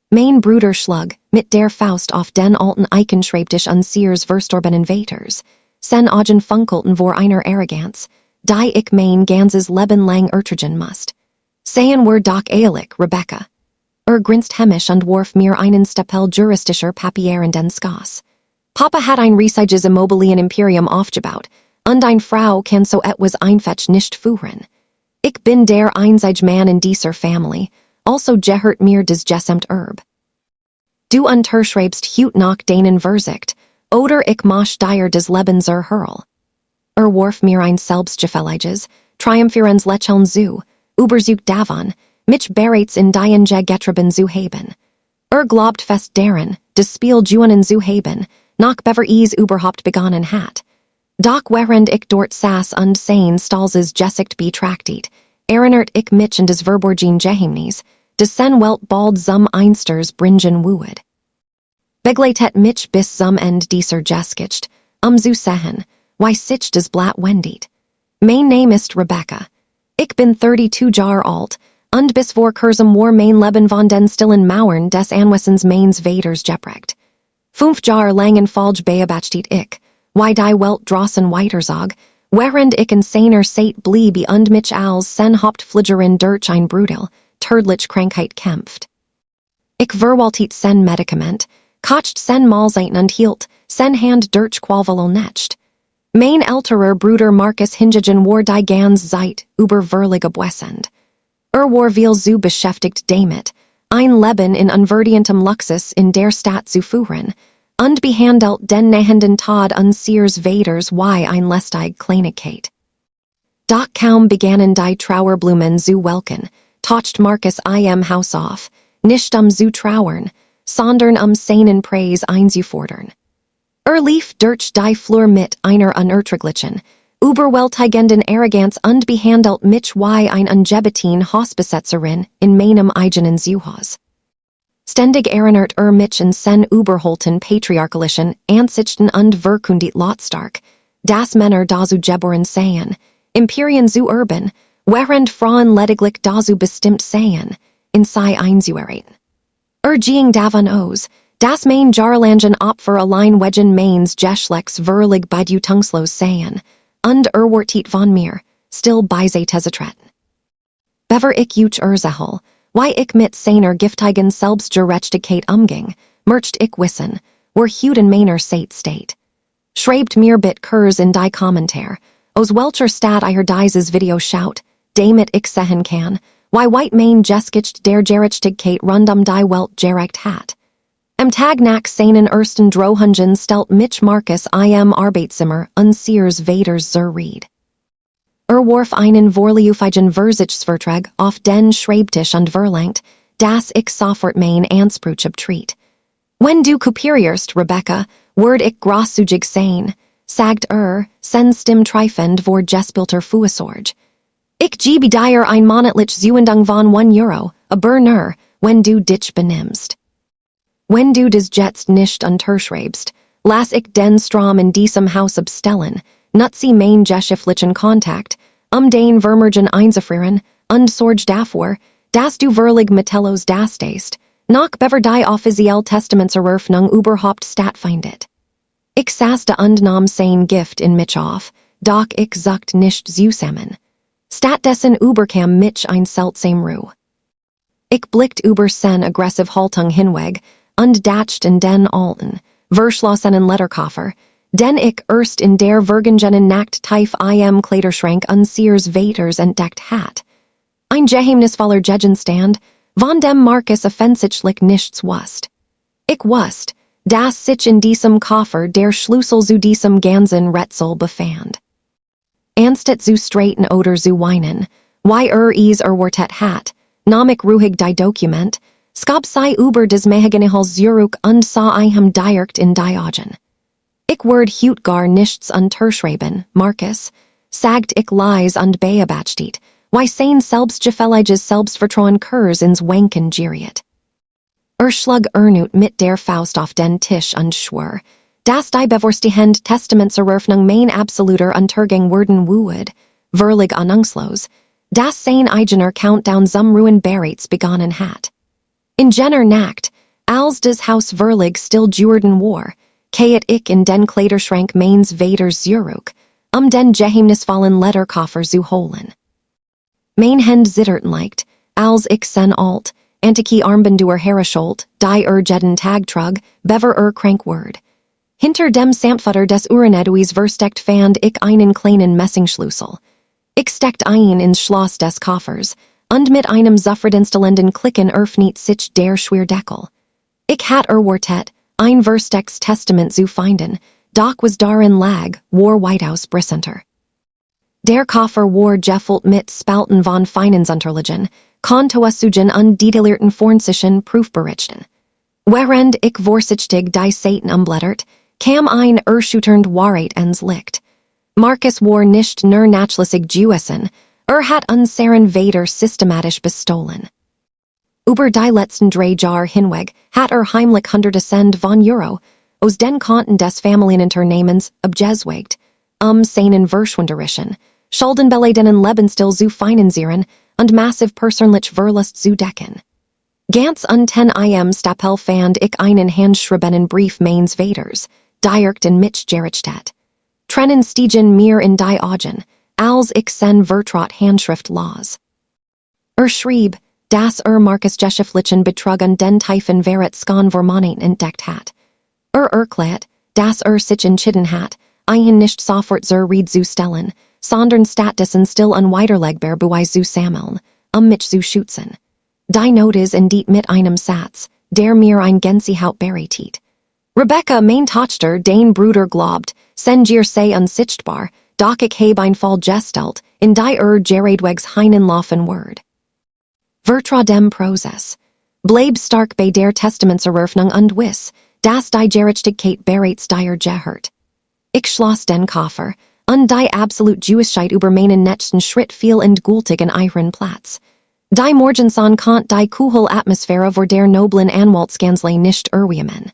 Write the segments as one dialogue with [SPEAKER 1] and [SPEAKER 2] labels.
[SPEAKER 1] Mein Bruder Schlug, mit der Faust auf den alten Eichenschreibtisch unseres verstorbenen Vaters, sen Augen funkelten vor einer Arroganz, die ich mein ganzes Leben lang ertragen musst. Seien wir doch ehrlich, Rebecca. Grinst hemmisch und warf mir einen Stapel juristischer Papieren den Skaas. Papa hat ein riesiges Immobilien-Imperium aufgebaut, und ein Frau kann so etwas einfach nicht führen. Ich bin der einzige Mann in dieser Familie, also gehört mir das gesamte Erbe. Du unterschreibst heut nach deinen Verzicht, oder ich mach dir des Lebens erhören. Warf mir ein selbstgefälliges, triumphierendes Lächeln zu, überzeugt davon, mich bereits in dein getrieben zu haben. Glaubt fest daran, das Spiel juenen zu haben, nach bever überhaupt begonnen hat. Doch während ich dort saß und sein Stalses Gesicht betrachtet, erinnert ich mich an des verborgen Geheimnis, des sen Welt bald zum Einsters bringen would. Begleitet mich bis zum End dieser Geschichte, zu sehen, wie sich des Blatt wendet. Mein Name ist Rebecca. Ich bin 32 Jahre alt, und bis vor kurzem war mein Leben von den stillen Mauern des Anwissens meines Vaters geprägt. 5 Jahre lang falsch beobachtet ich, wie die Welt draußen weiterzog, während ich in seiner Zeit bliebe und mich als sen Hauptpflegerin durch ein brutal, tödliche Krankheit kämpft. Ich verwaltet sen Medikament, kocht sen Mahlzeiten und hielt sen Hand durch Qualvoll nicht. Mein älterer Bruder Marcus hingegen war die ganze Zeit überwürlig abwesend. War viel zu beschäftigt damit, ein Leben in unverdientem Luxus in der Stadt zu führen, und behandelt den nahenden Tod unseres Vaters wie ein lästige Kleinigkeit. Doch kaum begannen die Trauerblumen zu welken, taucht Marcus Haus auf, nicht zu trauern, sondern seinen Preis einzufordern. Lief durch die Flur mit einer unerträglichen, überwältigenden Arroganz und behandelt mich wie ein ungebetin Hausbesetzerin in meinem eigenen Zuhause. Ständig erinnert mich an sen überholten patriarchalischen Ansichten und verkündet lautstark, dass Männer dazu geboren seien, Imperien zu erben, während Frauen lediglich dazu bestimmt seien, in sie einzuerrichten. Ging davon aus, dass mein jahrelangen Opfer allein wegen meines Geschlechts verlig bedeutungslos seien, und wartet von mir, still beiseite zu treten. Bever ich juch erzähl, wie ich mit seiner giftigen Selbstgerechtigkeit umging, möcht ich wissen, wo heut in meiner Zeit steht. Schreibt mir bit Kurs in die Kommentar, aus welcher Stadt ihr dieses Video schaut, damit ich sehen kann, wie white mein Geschichte der Gerechtigkeit rund die Welt gerecht hat. Am Tag nach seinen ersten Drohungen stellt mich Marcus Arbeitszimmer unseres Vaters zur Rede. Warf einen vorliestigen Versichtsvertrag auf den Schreibtisch und verlangt, dass ich sofort mein Anspruch abtritt. Wenn du kopierst, Rebecca, werd ich großzügig sein, sagt sen Stimm treifend vor gespilter Fußsorge. Ich gebe dir ein monatlich Zuwendung von €1, aber nur, wenn du dich benimmst. Wenn du des jetzt nicht unterschreibst, lass ich den Strom in diesem Haus abstellen, nutze mein geschäftlichen Kontakt, den Vermergen einzufrieren, und sorge dafür, dass du wirklich Metellos dastehst, nach bever die offizielle Testamentseröffnung überhaupt stattfindet. Ich saßte und nahm sein Gift in mich auf, doch ich sagt nicht zusammen. Stattdessen überkam mich ein seltsam Ruhe. Ich blickt über sen aggressiv Haltung hinweg, und datscht in den alten, verschlossenen Letterkoffer, den ich erst in der vergangenen Nacht tief Kleiderschrank unseres Vaters entdeckt hat. Ein geheimnisvoller Gegenstand, von dem Marcus offensichtlich nichts wusste. Ich wusste, dass sich in diesem Koffer der Schlüssel zu diesem ganzen Rätsel befand. Anstatt zu streiten oder zu weinen, wie es erwartet hat, nahm ich ruhig die Dokument, skab sei über des Mehagenehals zurück und sah direkt in die Augen. Ich werd heut gar nichts unterschreiben, Marcus, sagt ich leise und beobachtet, wie sein selbstgefälliges Selbstvertrauen Kurs ins Wanken geriet. Schlug erneut mit der Faust auf den Tisch und schwör, dass die bevorstehende Testamentseröffnung mein absoluter Untergang werden would, verlig ahnungslos, dass sein eigener Countdown zum Ruin bereits begonnen hat. In jener Nacht, Als das Haus verlig still duurden war, het ik in den Kleiderschrank mains vaders zurück, den geheimnisvollen Letterkoffer zu holen. Mein Hend zitterten leicht, als ik sen alt, antiki armbanduur herrescholt, die jeden tagtrug, bever krankword. Hinter dem Samtfutter des Urineduis versteckt fand ik einen kleinen Messingschlüssel. Ich steckt ein ins Schloss des Koffers, und mit einem zufriedenstellenden Klicken öffnet sich der Schwerdeckel. Ich hat Wartet, ein Verstecks Testament zu finden, doch was darin lag, war Whitehouse Brisenter. Der Koffer war gefüllt mit Spalten von Finanzunterlagen, Kontoauszügen und detaillierten forensischen Prüfberichten. Während ich vorsichtig die Seiten umblättert, kam ein erschütternd Wahrheit ans Licht. Marcus war nicht nur nachlässig gewesen, hat unseren Vader systematisch bestohlen. Über die letzten 3 Jahre hinweg hat heimlich Hunderttausend von Euro aus den Konten des Familienunternehmens abgeschwägt, seinen verschwenderischen Schuldenbeladenen Lebensstil zu finanzieren und massiv persönlich Verlust zu decken. Ganz unten im Stapel fand ich einen handschriebenen Brief meines Vaters, direkt in mich Gerechtigkeit. Trennen stiegen mir in die Augen, als ich sen Vertrot Handschrift las. Schrieb, dass Marcus geschäftlichen Betrug und den tiefen Verrat Skonvormanen entdeckt hat. Erklärt, dass sich entschieden hat, einen nicht sofort zur Rede zu stellen, sondern stattdessen still unwiderlegbar Beweis zu sammeln, mich zu schützen. Die Note ist indeed mit einem Satz, der mir ein Gänsehaut bereitet. Rebecca mein Tochter den Bruder glaubt, sen sei unsichtbar, doch ich heb ein Fall gestellt, in die geredwegs heinen laufen word. Vertra dem Prozess. Bleib stark bei der Testamentseröffnung und wiss, dass die Gerechtigkeit bereits dir gehört. Ich schloss den Koffer, und die absolut Jewishkeit über meinen nächsten Schritt fiel endgültig in ihren Platz. Die Morgenson konnte die Kuhel Atmosphäre vor der noblen Anwaltskanzlei nicht erwärmen.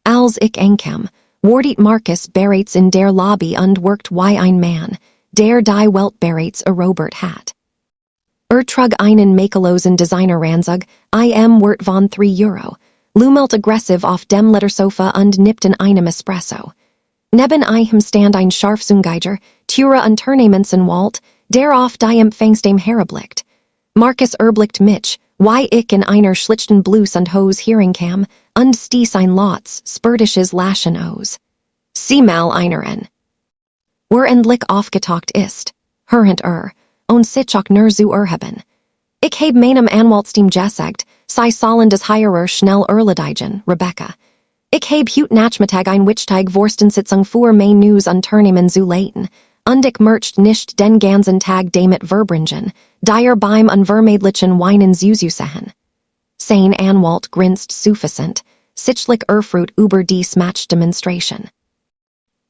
[SPEAKER 1] Als ich ankam, wartet Marcus bereits in der Lobby und worked wie ein Mann, der die Welt bereits erobert hat. Trug einen makellosen Designeranzug, wert von 3 Euro, lumelt aggressiv auf dem Lettersofa und nippt in einem Espresso. Neben ihm stand ein Scharfzüngiger, Tura Unternehmensanwalt, der auf die Empfangsdame herblickt. Marcus erblickt mich, wie ich in einer schlichten Blouse und Hose herinkam, und stieß ein Lots, spöttisches Lachen aus. Sieh mal eineren. Wer endlich aufgetaucht ist, hörend und sich auch nur zu erheben. Ich heb meinem Anwaltsteam gesagt, sei sollen des Heirer schnell erledigen, Rebecca. Ich heb hut Nachmittag ein Wichtig Vorstensitzung für mein News Unternehmen zu leiten, und ich möcht nicht den ganzen Tag damit verbringen, dir beim unvermeidlichen Weinen zu sehen. Sein Anwalt grinst suffisant, sichtlich erfreut über dies Matchdemonstration.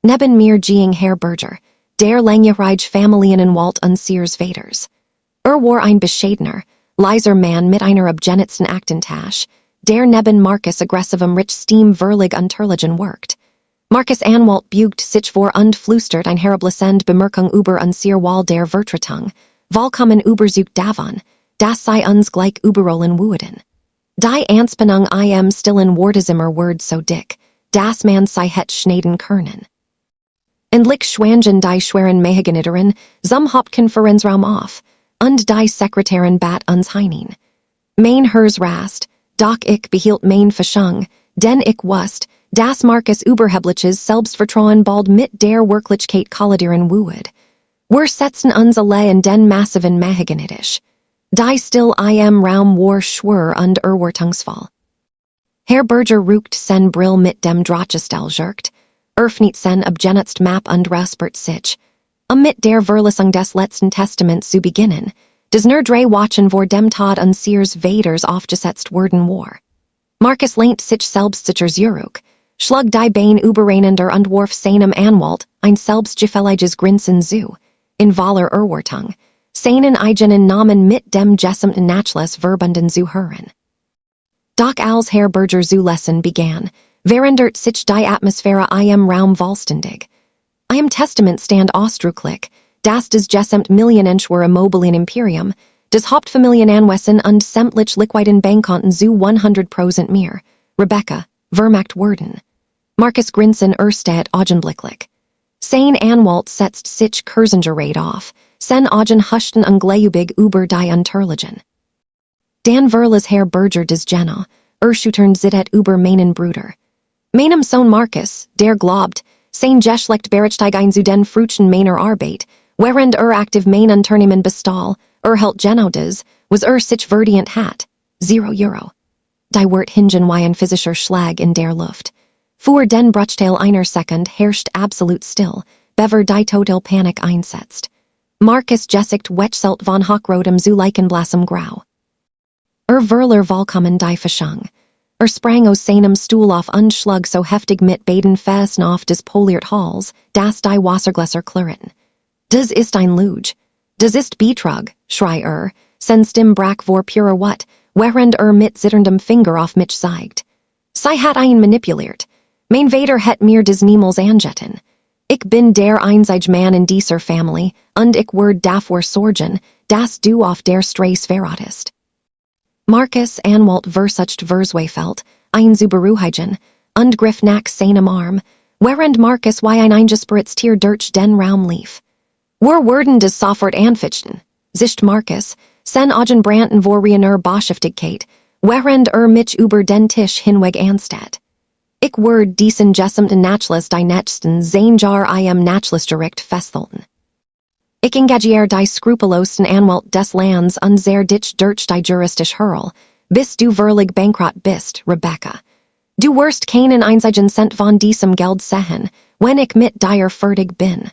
[SPEAKER 1] Neben mir ging Herr Berger, der langjährige Familienanwalt unseres Vaters. War ein bescheidener, leiser Mann mit einer abgenützten Aktentasche, der neben Marcus aggressivem rich Steam verlig unterlegen worked. Marcus Anwalt bugt sich vor und flüstert ein herablassend Bemerkung über unser Wahl der Vertretung, vollkommen überzeugt davon, dass sei uns gleich überrollen würden. Die Anspannung im stillen Wordezimmer word so dick, dass man sei het schneiden können. Endlich schwangen die schweren Mehagenitterin zum Hauptkonferenzraum auf, und die Sekretärin bat uns hinein. Mein Hers rast, doch ich behielt mein Verschung, denn ich wusste, dass Marcus überhebliches Selbstvertrauen bald mit der Wirklichkeit kollidieren würde. Wir setzten uns alle in den massiven Mehagenittisch. Die still im Raum war schwer und erwartungsvoll. Herr Berger rückt sen Brill mit dem Drahtgestell jerkt, öffnet sen abgenutzt Map und räuspert sich, mit der Verlesung des letzten Testaments zu beginnen, des nur 3 Wochen vor dem Tod unseres Vaters aufgesetzt worden war. Marcus lehnt sich selbst zurück, schlug die Beine übereinander und warf seinem Anwalt ein selbstgefälliges Grinsen zu, in voller Erwartung, seinen eigenen Namen mit dem gesamten Nachlass verbunden zu hören. Doch als Herr Berger zu lesen begann, verändert sich die Atmosphäre im Raum vollständig. Im Testament stand ausdrücklich, dass das gesamt Millionenschwere Immobilien-Imperium, das Hauptfamilienanwesen und sämtlich liquiden Bankkonten zu 100% mehr, Rebecca, Vermacht worden. Marcus Grinsen Erstedt Augenblicklich. Sein Anwalt setzt sich Kursengerät auf, sen Augen huschten ungleubig über die Unterlagen. Dan Verles Herr Berger des Jena, Schutern zit über meinen Bruder. Meinem Sohn Marcus, der glaubt, sein Geschlecht berechtigt zu den Früchten meiner Arbeit, während aktiv mein Unternehmen bestahl, hält genau des, was sich verdient hat, €0. Die Wort hingen wie ein physischer Schlag in der Luft. Für den Bruchteil einer Sekund herrscht absolut still, bever die total Panik einsetzt. Marcus gesicht wechselt von hochrotem zu leichenblassem Grau. Verler vollkommen die Faschung. Sprang aus seinem Stuhl auf und schlug so heftig mit beiden Füßen auf des poliert Hals, dass die Wassergläser klirrten. Das ist ein Lüge. Das ist Betrug, schrie sen Stimme brach vor purer Wut, während mit zitterndem Finger auf mich zeigt. Sie hat ein manipuliert. Mein Vater het mir des niemals angetan. Ich bin der einzige Mann in dieser Familie, und ich werd davor sorgen, dass du auf der Straße verratest. Marcus Anwalt versucht verzweifelt, ein zu beruhigen, und griff nach seinem Arm, während Marcus wie ein eingespritzt Tier durch den Raum lief. Wir werden des sofort anfichten, zischt Marcus, sen Augenbrannten vor reiner Beschäftigkeit, während mich über den Tisch hinweg ansteht. Ich werd diesen gesamten Nachlass die nächsten 10 Jahre Nachlass direkt festhalten. Ich engagiere die skrupellosen Anwalt des Landes und sehr dich durch die juristisch Hurl, bis du völlig bankrott bist, Rebecca. Du wirst keinen einzigen Cent von diesem Geld sehen, wenn ich mit dir fertig bin.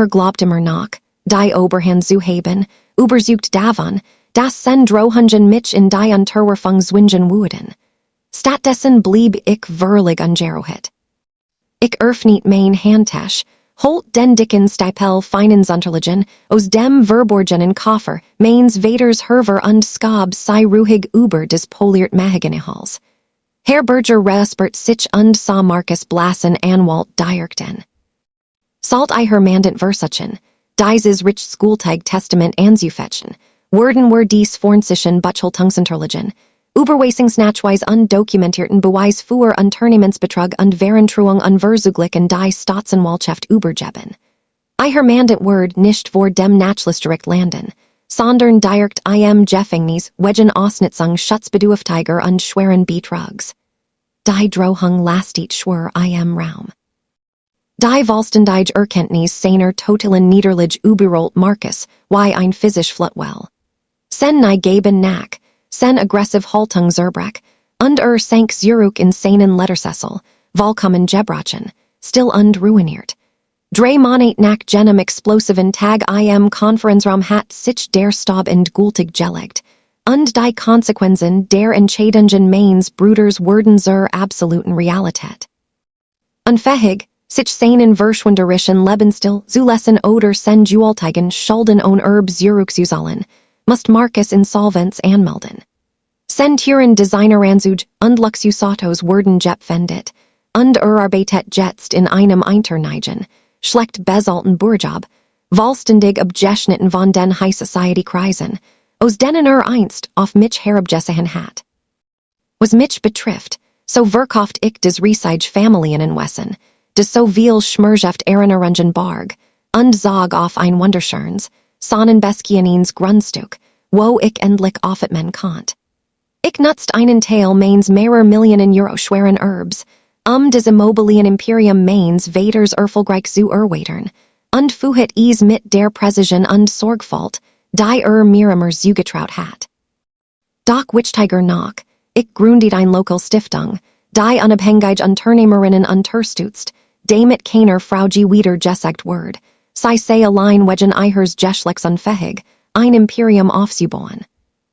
[SPEAKER 1] Glaubt immer noch, die Oberhand zu haben, übersucht davon, dass sen Drohungen mich in die Unterwerfung zwingen würden. Stattdessen blieb ich völlig ungerohet. Ich öffnet mein Handtasch, holt den dicken Stapel Finanzunterlagen aus dem verborgenen Koffer meines Vaters Herver und Skob sei ruhig über des poliert Mahagonihals. Herr Berger respert sich und sah Marcus blassen Anwalt direkt. Salt I her mandant versuchen, dieses rich Schulteig Testament anzufetchen, werden dies fornsischen Butcheltungsunterlagen, Überweisungsnachweis undokumentierten Beweis für Unternehmensbetrug und Verentruung unverzüglichen die Staatsanwaltschaft übergeben. I her mandant word nicht vor dem Nachlass direkt landen, sondern direkt im Gefängnis wegen Ausnutzung schutzbedürftiger und schweren Betrugs. Die Drohung lastet schwur im Raum. Die vollständige Erkenntnis seiner totalen Niederlage überrollt Marcus wie ein physisch Flutwell. Sen nie geben nach, sen aggressiv Haltung zerbrach, und sank zurück in seinen Ledersessel, vollkommen gebrochen, still und ruiniert. 3 Monate nach jenem explosiven Tag im Konferenzraum hat sich der Stab endgültig gelegt, und die Konsequenzen der Entscheidungen meines Bruders wurden zur absoluten Realität. Unfähig, sich seinen verschwenderischen Lebensstil zu lassen oder sen Juwelteigen Schulden und zurückzusollen, must Marcus Insolvenz anmelden. Sen Türen Designeranzug und Luxusautos wurden gepfändet, und arbeitet jetzt in einem Einternigen, schlecht bezahlten Burjob, vollständig abgeschnitten von den High Society Kreisen, aus denen einst auf mich herabgesehen hat. Was mich betrifft, so verkauft ich des riesige Familien in Wessen, des so viel Schmerrschaft Erinnerungen barg, und sag auf ein wunderschönes, Sonnenbeskianins Grundstück, wo ich endlich aufatmen konnt. Ich nutzt einen Teil meines mehrer Millionen Euro schweren Erbs, des Immobilien Imperium meines Vaters erfolgreich zu erweitern, und fuhet is mit der Präzision und Sorgfalt, die mir immer zugetraut hat. Doch wichtiger noch, ich gründet ein Lokal Stiftung, die unabhängige Unternehmerinnen unterstützt, damit keiner Frau wieder gesagt wird, sei allein wegen ihres Geschlechts unfähig, ein Imperium aufzubauen.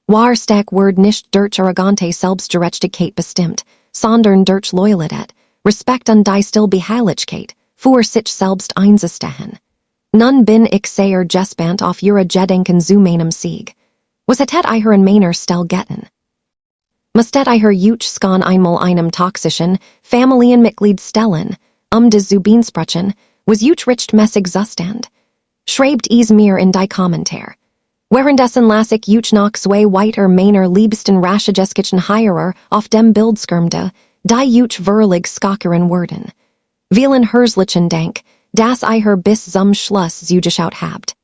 [SPEAKER 1] War stark wird nicht durch arrogante Selbstgerechtigkeit bestimmt, sondern durch Loyalität, Respekt und die Stillbeharrlichkeit, für sich selbst einzustehen. Nun bin ich sehr gespannt auf ihre Gedenken zu meinem Sieg. Was hättet ihr in meiner Stelle getan? Musstet ihr Jutschskan einmal einem toxischen Familienmitglied stellen, des Zubinsprechen, was Jutsch rich messig Zustand? Schreibt is mir in die Kommentar. Währenddessen las ich uch noch zwei weiter meiner liebsten Raschegeskischen Heirer auf dem Bildskirmde, die uch verlig skakeren worden. Vielen herzlichen Dank, dass ihr bis zum Schluss zugeschaut habt.